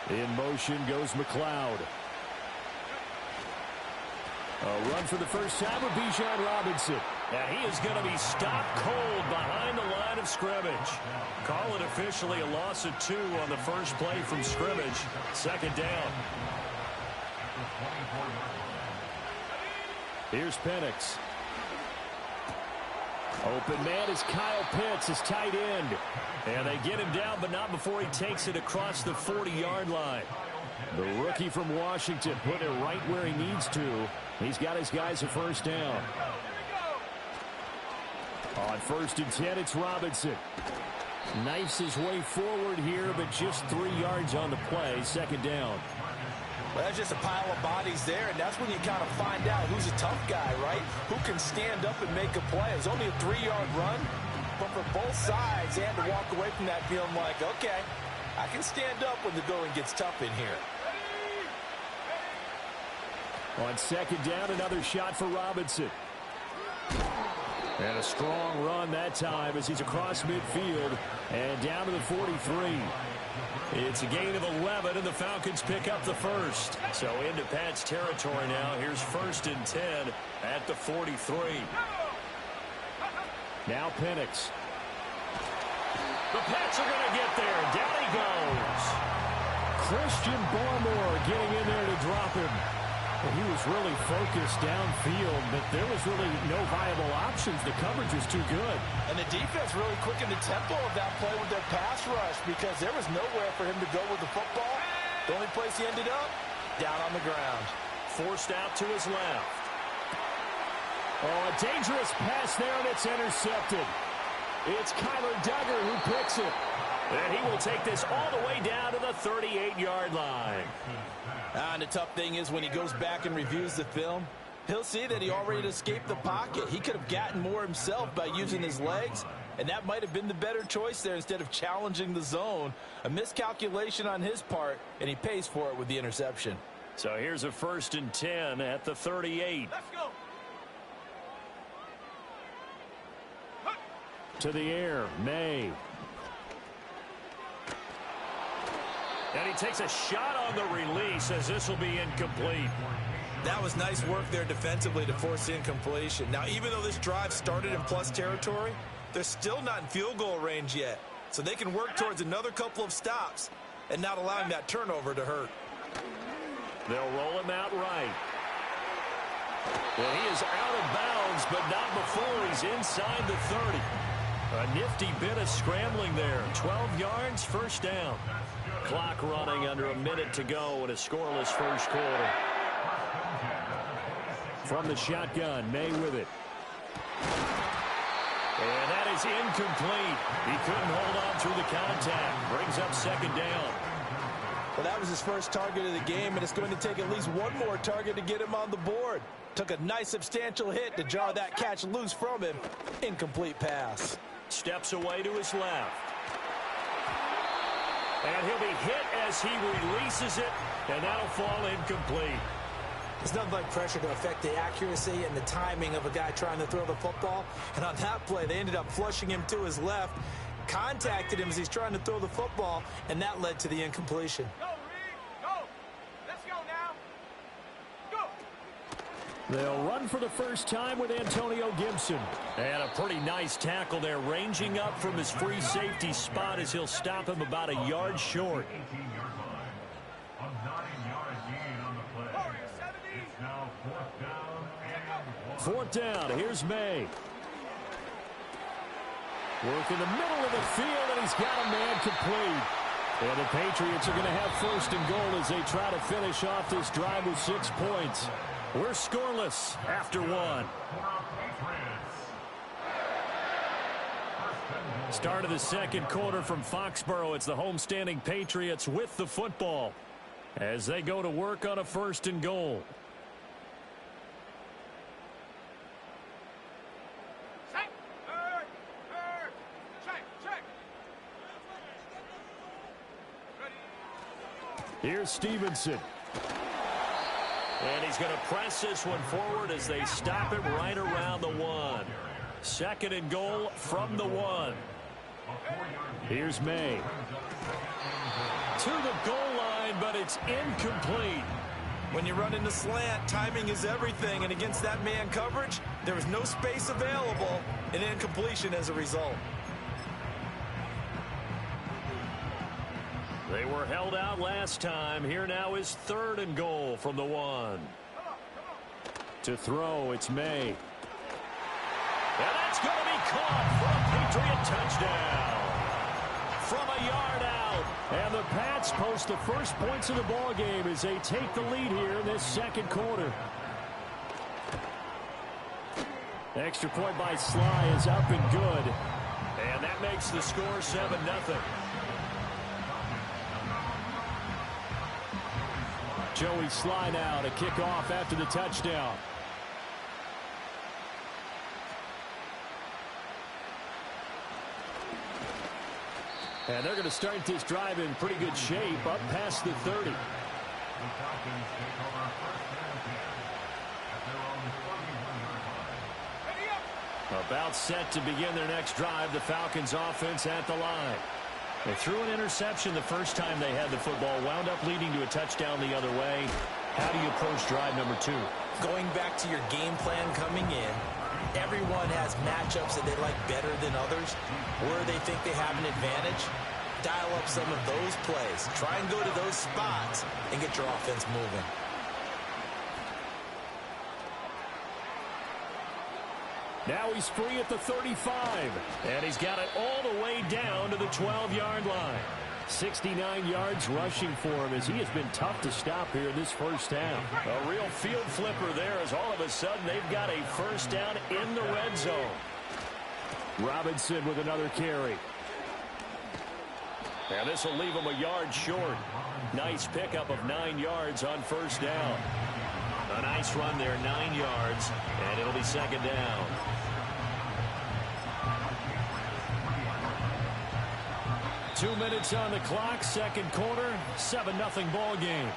In motion goes McLeod. A run for the first time with Bijan Robinson. And he is going to be stopped cold behind the line of scrimmage. Call it officially a loss of 2 on the first play from scrimmage. Second down. Here's Penix. Open man is Kyle Pitts, his tight end. And they get him down, but not before he takes it across the 40-yard line. The rookie from Washington put it right where he needs to. He's got his guys a first down. On 1st and 10, it's Robinson. Knifes his way forward here, but just 3 yards on the play. Second down. Well, that's just a pile of bodies there, and that's when you kind of find out who's a tough guy, right? Who can stand up and make a play. It was only a 3-yard run, but for both sides, they had to walk away from that feeling like, okay, I can stand up when the going gets tough in here. On 2nd down, another shot for Robinson. And a strong run that time as he's across midfield and down to the 43. It's a gain of 11, and the Falcons pick up the first. So into Pats territory now. Here's 1st and 10 at the 43. Now Penix. The Pats are going to get there. Down he goes. Christian Barmore getting in there to drop him. He was really focused downfield, but there was really no viable options. The coverage was too good. And the defense really quickened the tempo of that play with their pass rush because there was nowhere for him to go with the football. The only place he ended up, down on the ground. Forced out to his left. Oh, a dangerous pass there, and it's intercepted. It's Kyler Duggar who picks it. And he will take this all the way down to the 38-yard line. And the tough thing is when he goes back and reviews the film, he'll see that he already escaped the pocket. He could have gotten more himself by using his legs, and that might have been the better choice there instead of challenging the zone. A miscalculation on his part, and he pays for it with the interception. So here's a 1st and 10 at the 38. Let's go. To the air, May. And he takes a shot on the release as this will be incomplete. That was nice work there defensively to force the incompletion. Now, even though this drive started in plus territory, they're still not in field goal range yet. So they can work towards another couple of stops and not allowing that turnover to hurt. They'll roll him out right. Well, he is out of bounds, but not before he's inside the 30. A nifty bit of scrambling there. 12 yards, first down. Clock running under a minute to go in a scoreless first quarter. From the shotgun, May with it. And that is incomplete. He couldn't hold on through the contact. Brings up second down. Well, that was his first target of the game, and it's going to take at least one more target to get him on the board. Took a nice substantial hit to jar that catch loose from him. Incomplete pass. Steps away to his left. And he'll be hit as he releases it, and that'll fall incomplete. There's nothing like pressure to affect the accuracy and the timing of a guy trying to throw the football. And on that play, they ended up flushing him to his left, contacted him as he's trying to throw the football, and that led to the incompletion. Go, Reed. Go. Let's go now. Go. They'll run for the first time with Antonio Gibson. And a pretty nice tackle there, ranging up from his free safety spot as he'll stop him about a yard short. Fourth down, here's May. Work in the middle of the field, and he's got a man complete. And the Patriots are going to have 1st and goal as they try to finish off this drive with 6 points. We're scoreless after 1. Start of the second quarter from Foxborough. It's the homestanding Patriots with the football as they go to work on a 1st and goal. Here's Stevenson. And he's going to press this one forward as they stop him right around the 1. 2nd and goal from the 1. Here's May. To the goal line line, but it's incomplete. When you run into slant, timing is everything, and against that man coverage, there was no space available, and incompletion as a result. They were held out last time. Here now is 3rd and goal from the 1. To throw, it's May. And that's going to be caught for a Patriot touchdown. From a yard out. And the Pats post the first points of the ball game as they take the lead here in this second quarter. Extra point by Sly is up and good. And that makes the score 7-0. Joey Sly now to kick off after the touchdown. And they're going to start this drive in pretty good shape, up past the 30. About set to begin their next drive, the Falcons offense at the line. They threw an interception the first time they had the football, wound up leading to a touchdown the other way. How do you approach drive number 2? Going back to your game plan coming in, everyone has matchups that they like better than others, where they think they have an advantage. Dial up some of those plays. Try and go to those spots and get your offense moving. Now he's free at the 35. And he's got it all the way down to the 12-yard line. 69 yards rushing for him as he has been tough to stop here in this first half. A real field flipper there as all of a sudden they've got a first down in the red zone. Robinson with another carry. And this will leave him a yard short. Nice pickup of 9 yards on first down. A nice run there, 9 yards, and it'll be second down. Two minutes on the clock, second quarter, 7-0 ball game.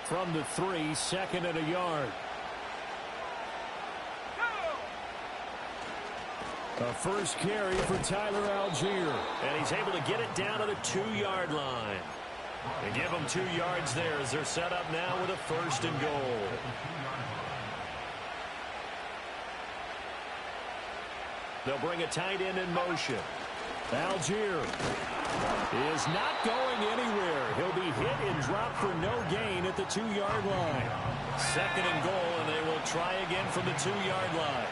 From the 3, 2nd and a yard. A first carry for Tyler Algier. And he's able to get it down to the 2-yard line. They give them 2 yards there as they're set up now with a 1st and goal. They'll bring a tight end in motion. Algier is not going anywhere. He'll be hit and dropped for no gain at the 2-yard line. 2nd and goal, and they will try again from the 2-yard line.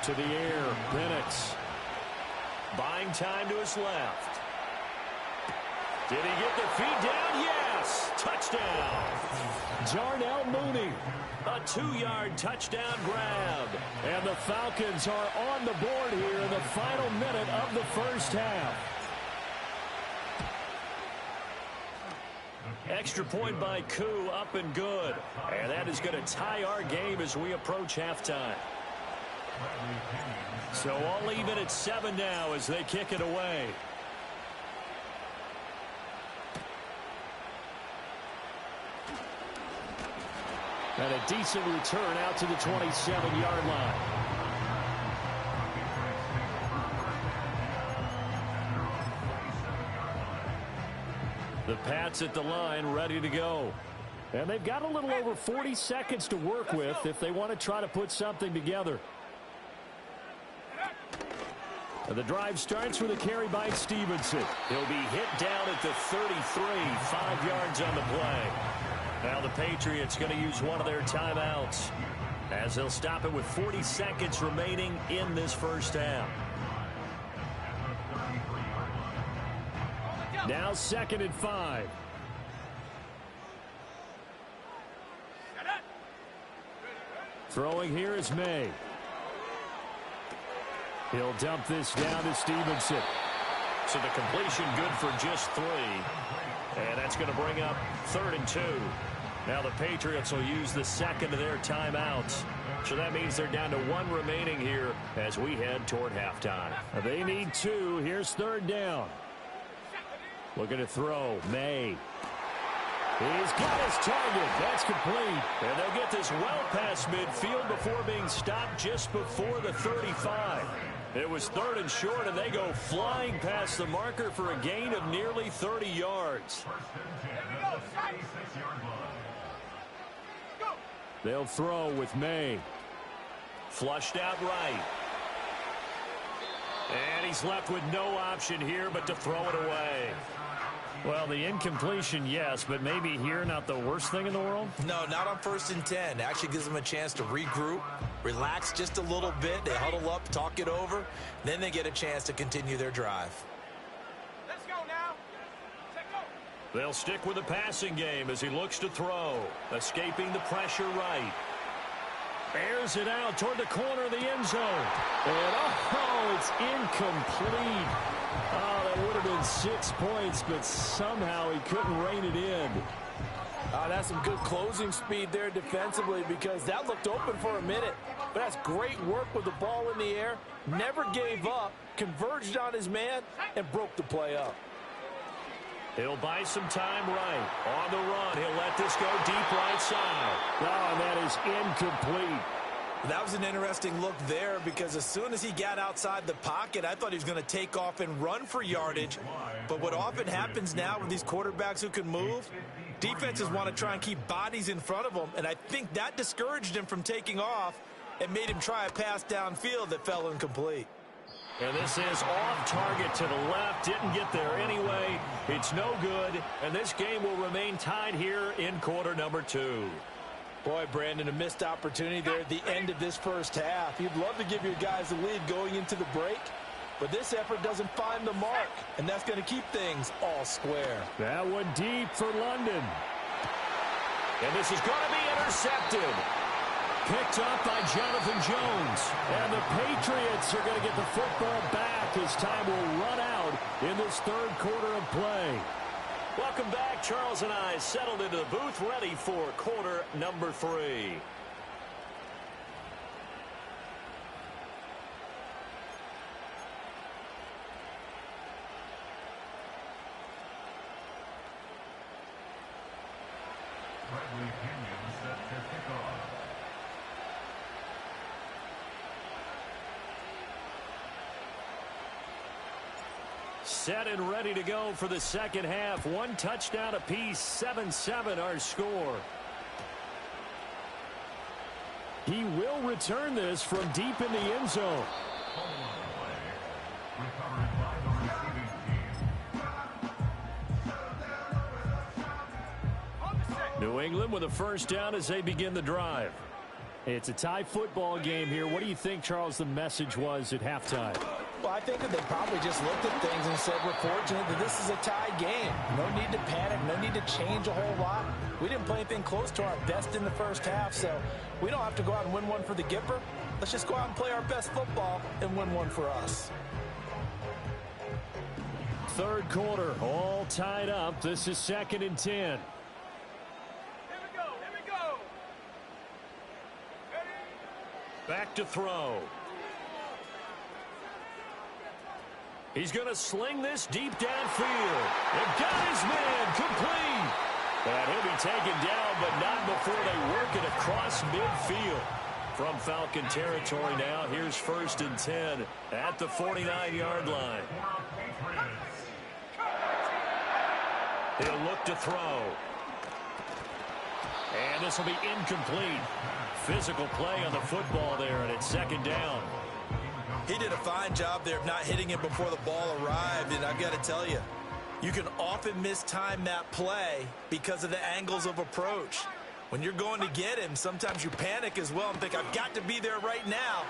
To the air, Penix. Buying time to his left. Did he get the feet down? Yes! Touchdown! Darnell Mooney. A 2-yard touchdown grab. And the Falcons are on the board here in the final minute of the first half. Extra point by Koo, up and good. And that is going to tie our game as we approach halftime. So all even at 7 now as they kick it away. And a decent return out to the 27-yard line. The Pats at the line ready to go. And they've got a little over 40 seconds to work with if they want to try to put something together. And the drive starts with a carry by Stevenson. He'll be hit down at the 33, 5 yards on the play. Now the Patriots going to use one of their timeouts as they'll stop it with 40 seconds remaining in this first half. Now 2nd and 5. Throwing here is May. He'll dump this down to Stevenson. So the completion good for just 3. And that's going to bring up 3rd and 2. Now the Patriots will use the second of their timeouts. So that means they're down to 1 remaining here as we head toward halftime. They need 2. Here's 3rd down. Looking to throw. May. He's got his target. That's complete. And they'll get this well past midfield before being stopped just before the 35. It was 3rd and short, and they go flying past the marker for a gain of nearly 30 yards. They'll throw with May. Flushed out right. And he's left with no option here but to throw it away. Well, the incompletion, yes, but maybe here not the worst thing in the world? No, not on 1st and 10. Actually gives them a chance to regroup, relax just a little bit. They huddle up, talk it over. Then they get a chance to continue their drive. Let's go now. Let's go. They'll stick with the passing game as he looks to throw. Escaping the pressure right. Airs it out toward the corner of the end zone. And, oh, it's incomplete. Oh, that would have been 6 points, but somehow he couldn't rein it in. That's some good closing speed there defensively because that looked open for a minute. But that's great work with the ball in the air. Never gave up, converged on his man, and broke the play up. He'll buy some time right. On the run, he'll let this go deep right side. Oh, and that is incomplete. That was an interesting look there because as soon as he got outside the pocket, I thought he was going to take off and run for yardage. But what often happens now with these quarterbacks who can move, defenses want to try and keep bodies in front of them, and I think that discouraged him from taking off and made him try a pass downfield that fell incomplete. And this is off target to the left. Didn't get there anyway. It's no good. And this game will remain tied here in quarter number 2. Boy, Brandon, a missed opportunity there at the end of this first half. You'd love to give your guys a lead going into the break, but this effort doesn't find the mark, and that's going to keep things all square. That one deep for London. And this is going to be intercepted. Picked up by Jonathan Jones. And the Patriots are going to get the football back as time will run out in this 3rd quarter of play. Welcome back. Charles and I settled into the booth ready for quarter number 3. Set and ready to go for the second half. 1 touchdown apiece, 7-7 our score. He will return this from deep in the end zone. New England with a first down as they begin the drive. It's a tie football game here. What do you think, Charles, the message was at halftime? Well, I think that they probably just looked at things and said, we're fortunate that this is a tie game. No need to panic, no need to change a whole lot. We didn't play anything close to our best in the first half, so we don't have to go out and win one for the Gipper. Let's just go out and play our best football and win one for us. 3rd quarter, all tied up. This is 2nd and 10. Here we go. Ready? Back to throw. He's going to sling this deep downfield. And got his man complete. And he'll be taken down, but not before they work it across midfield. From Falcon territory now, here's 1st and 10 at the 49-yard line. He'll look to throw. And this will be incomplete. Physical play on the football there, and it's 2nd down. He did a fine job there of not hitting him before the ball arrived, and I've got to tell you, you can often mistime that play because of the angles of approach. When you're going to get him, sometimes you panic as well and think, I've got to be there right now.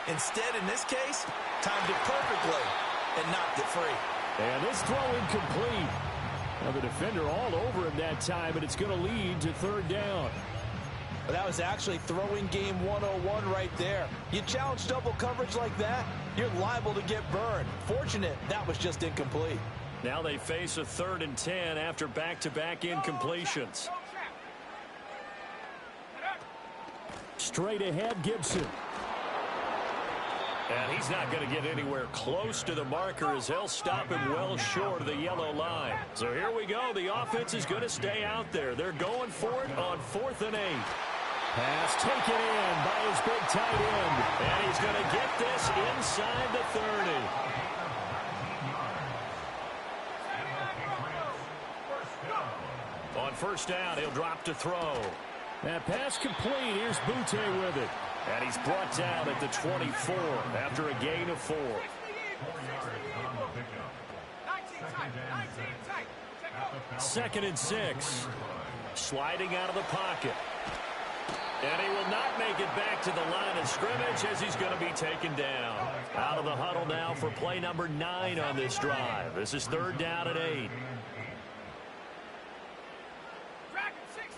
Instead, in this case, timed it perfectly and knocked it free. And this throw incomplete. Now the defender all over him that time, and it's going to lead to 3rd down. But that was actually throwing game 101 right there. You challenge double coverage like that, you're liable to get burned. Fortunate, that was just incomplete. Now they face a 3rd and 10 after back-to-back incompletions. Straight ahead, Gibson. And he's not going to get anywhere close to the marker as they'll stop him well short of the yellow line. So here we go. The offense is going to stay out there. They're going for it on 4th and 8. Pass taken in by his big tight end. And he's going to get this inside the 30. On first down, he'll drop to throw. That pass complete. Here's Butte with it. And he's brought down at the 24 after a gain of 4. 19 tight. 2nd and 6. Sliding out of the pocket. And he will not make it back to the line of scrimmage as he's going to be taken down. Out of the huddle now for play number 9 on this drive. This is 3rd down and 8. Dragon 60.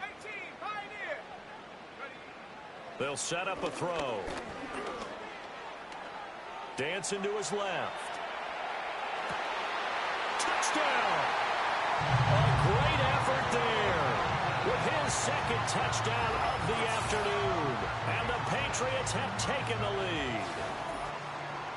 18, Pioneer. They'll set up a throw. Dancing to his left. Touchdown! A great effort there. With his 2nd touchdown of the afternoon. And the Patriots have taken the lead.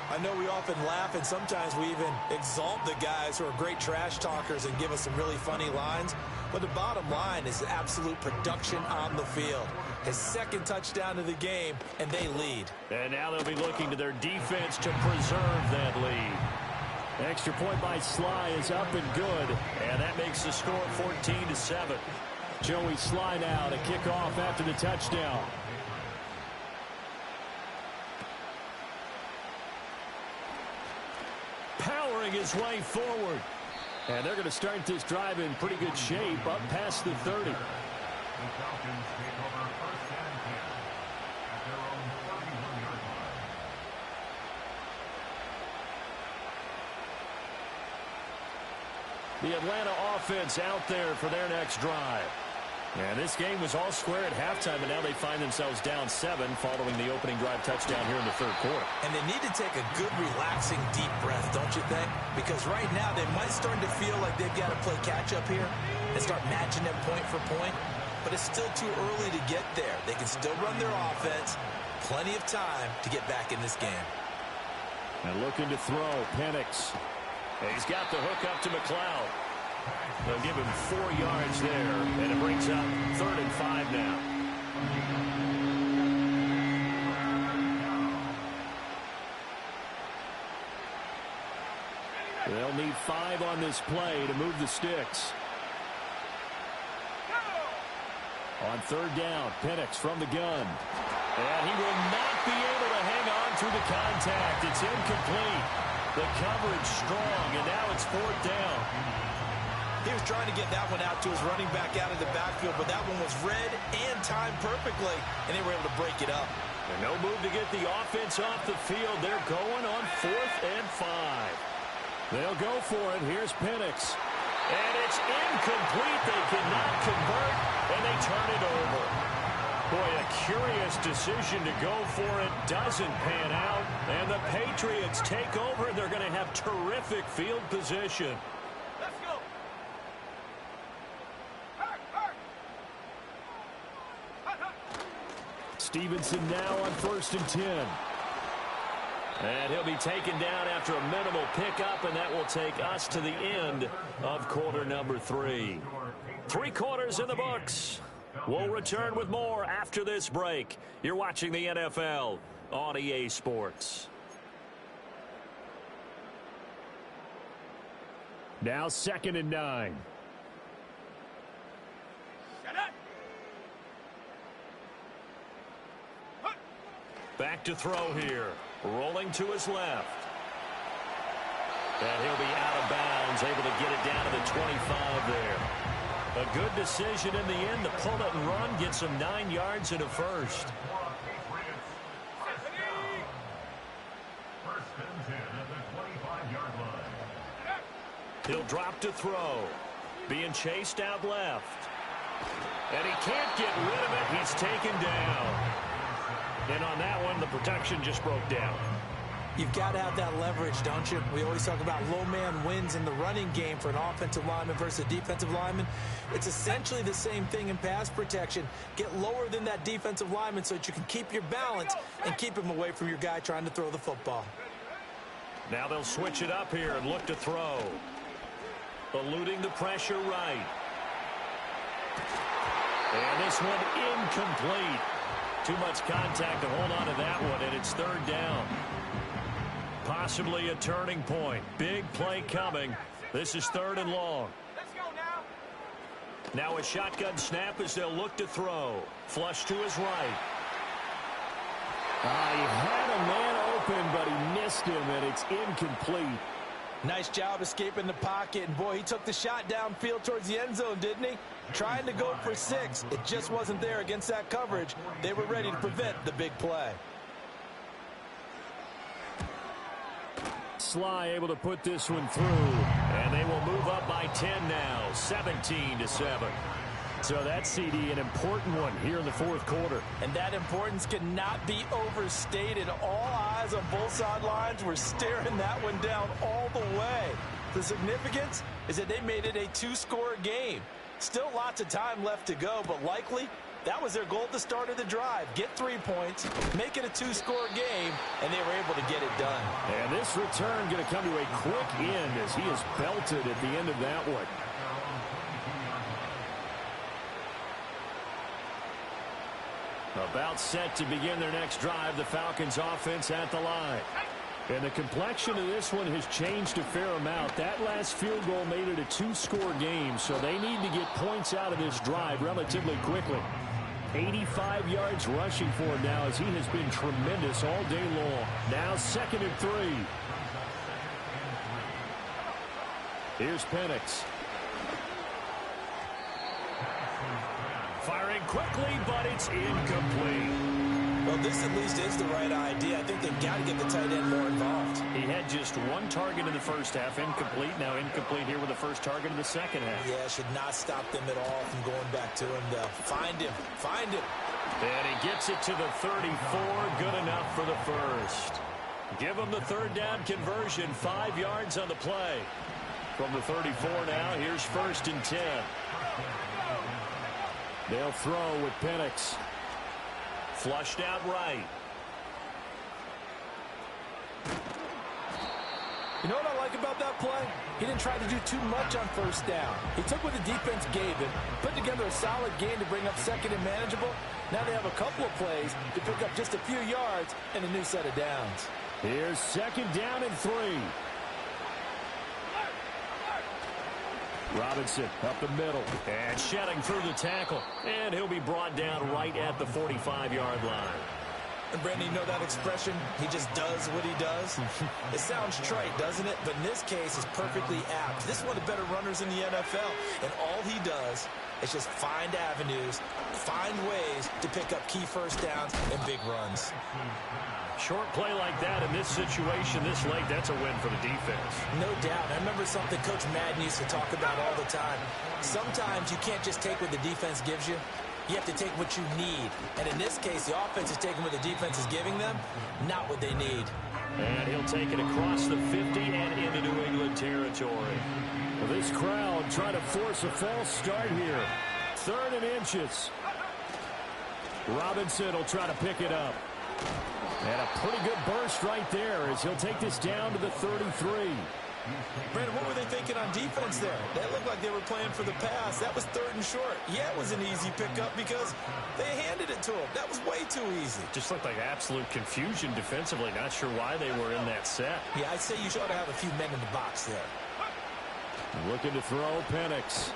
I know we often laugh, and sometimes we even exalt the guys who are great trash talkers and give us some really funny lines. But the bottom line is absolute production on the field. His 2nd touchdown of the game, and they lead. And now they'll be looking to their defense to preserve that lead. Extra point by Sly is up and good. And that makes the score 14-7. Joey Sly now to kick off after the touchdown. Powering his way forward. And they're going to start this drive in pretty good shape up past the 30. The Atlanta offense out there for their next drive. And this game was all square at halftime, and now they find themselves down 7 following the opening drive touchdown here in the 3rd quarter. And they need to take a good, relaxing, deep breath, don't you think? Because right now they might start to feel like they've got to play catch-up here and start matching them point for point. But it's still too early to get there. They can still run their offense. Plenty of time to get back in this game. And looking to throw, Penix. And he's got the hook up to McLeod. They'll give him 4 yards there, and it brings up 3rd and 5 now. They'll need 5 on this play to move the sticks. On 3rd down, Penix from the gun. And he will not be able to hang on through the contact. It's incomplete. The coverage strong, and now it's 4th down. He was trying to get that one out to his running back out of the backfield, but that one was read and timed perfectly, and they were able to break it up. And no move to get the offense off the field. They're going on 4th and 5. They'll go for it. Here's Penix. And it's incomplete. They cannot convert, and they turn it over. Boy, a curious decision to go for it. Doesn't pan out, and the Patriots take over. They're going to have terrific field position. Let's go. Stevenson now on 1st and 10. And he'll be taken down after a minimal pickup, and that will take us to the end of quarter number 3. 3 quarters in the books. We'll return with more after this break. You're watching the NFL on EA Sports. Now 2nd and 9. Back to throw here. Rolling to his left. And he'll be out of bounds, able to get it down to the 25 there. A good decision in the end to pull it and run, get some 9 yards and a first. He'll drop to throw. Being chased out left. And he can't get rid of it. He's taken down. And on that one, the protection just broke down. You've got to have that leverage, don't you? We always talk about low man wins in the running game for an offensive lineman versus a defensive lineman. It's essentially the same thing in pass protection. Get lower than that defensive lineman so that you can keep your balance and keep him away from your guy trying to throw the football. Now they'll switch it up here and look to throw. Eluding the pressure right. And this one incomplete. Too much contact to hold on to that one, and it's third down. Possibly a turning point. Big play coming. This is third and long. Let's go now. Now a shotgun snap as they'll look to throw. Flush to his right. He had a man open, but he missed him, and it's incomplete. Nice job escaping the pocket, and boy, he took the shot downfield towards the end zone, didn't he? Trying to go for 6. It just wasn't there against that coverage. They were ready to prevent the big play. Sly able to put this one through, and they will move up by 10 now, 17-7. So that CD, an important one here in the fourth quarter. And that importance cannot be overstated. All eyes on both sidelines were staring that one down all the way. The significance is that they made it a 2-score game. Still lots of time left to go, but likely that was their goal at the start of the drive. Get 3 points, make it a 2-score game, and they were able to get it done. And this return going to come to a quick end as he is belted at the end of that one. About set to begin their next drive, the Falcons offense at the line. And the complexion of this one has changed a fair amount. That last field goal made it a 2-score game, so they need to get points out of this drive relatively quickly. 85 yards rushing for him now as he has been tremendous all day long. Now 2nd and 3. Here's Penix. Firing quickly, but it's incomplete. Well, this at least is the right idea. I think they've got to get the tight end more involved. He had just 1 target in the first half, incomplete. Now incomplete here with the first target in the second half. Yeah, should not stop them at all from going back to him, though. Find him. Find him. And he gets it to the 34. Good enough for the first. Give him the third down conversion. 5 yards on the play. From the 34 now, here's 1st and 10. They'll throw with Penix. Flushed out right. You know what I like about that play? He didn't try to do too much on first down. He took what the defense gave him, put together a solid game to bring up 2nd and manageable. Now they have a couple of plays to pick up just a few yards and a new set of downs. Here's 2nd down and 3. Robinson up the middle. And shedding through the tackle. And he'll be brought down right at the 45-yard line. And Brandon, you know that expression? He just does what he does. It sounds trite, doesn't it? But in this case, it's perfectly apt. This is one of the better runners in the NFL. And all he does is just find avenues, find ways to pick up key first downs and big runs. Short play like that in this situation this late, that's a win for the defense. No doubt. I remember something Coach Madden used to talk about all the time. Sometimes you can't just take what the defense gives you. You have to take what you need. And in this case, the offense is taking what the defense is giving them, not what they need. And he'll take it across the 50 and into New England territory. Well, this crowd trying to force a false start here. 3rd and inches. Robinson will try to pick it up. And a pretty good burst right there as he'll take this down to the 33. Brandon, what were they thinking on defense there? That looked like they were playing for the pass. That was 3rd and short. Yeah, it was an easy pickup because they handed it to him. That was way too easy. Just looked like absolute confusion defensively. Not sure why they were in that set. Yeah, I'd say you ought to have a few men in the box there. Looking to throw, Penix.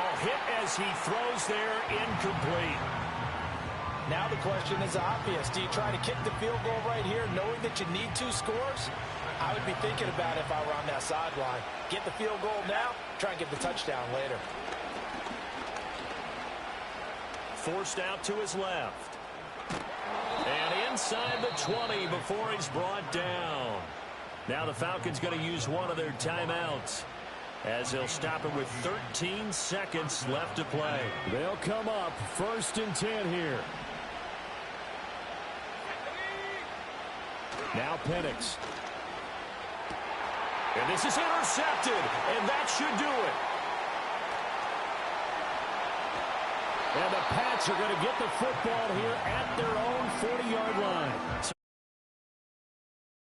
Oh, hit as he throws there, incomplete. Now the question is obvious. Do you try to kick the field goal right here knowing that you need 2 scores? I would be thinking about it if I were on that sideline. Get the field goal now, try and get the touchdown later. Forced out to his left. And inside the 20 before he's brought down. Now the Falcons going to use one of their timeouts as they'll stop him with 13 seconds left to play. They'll come up 1st and 10 here. Now Penix. And this is intercepted, and that should do it. And the Pats are going to get the football here at their own 40-yard line.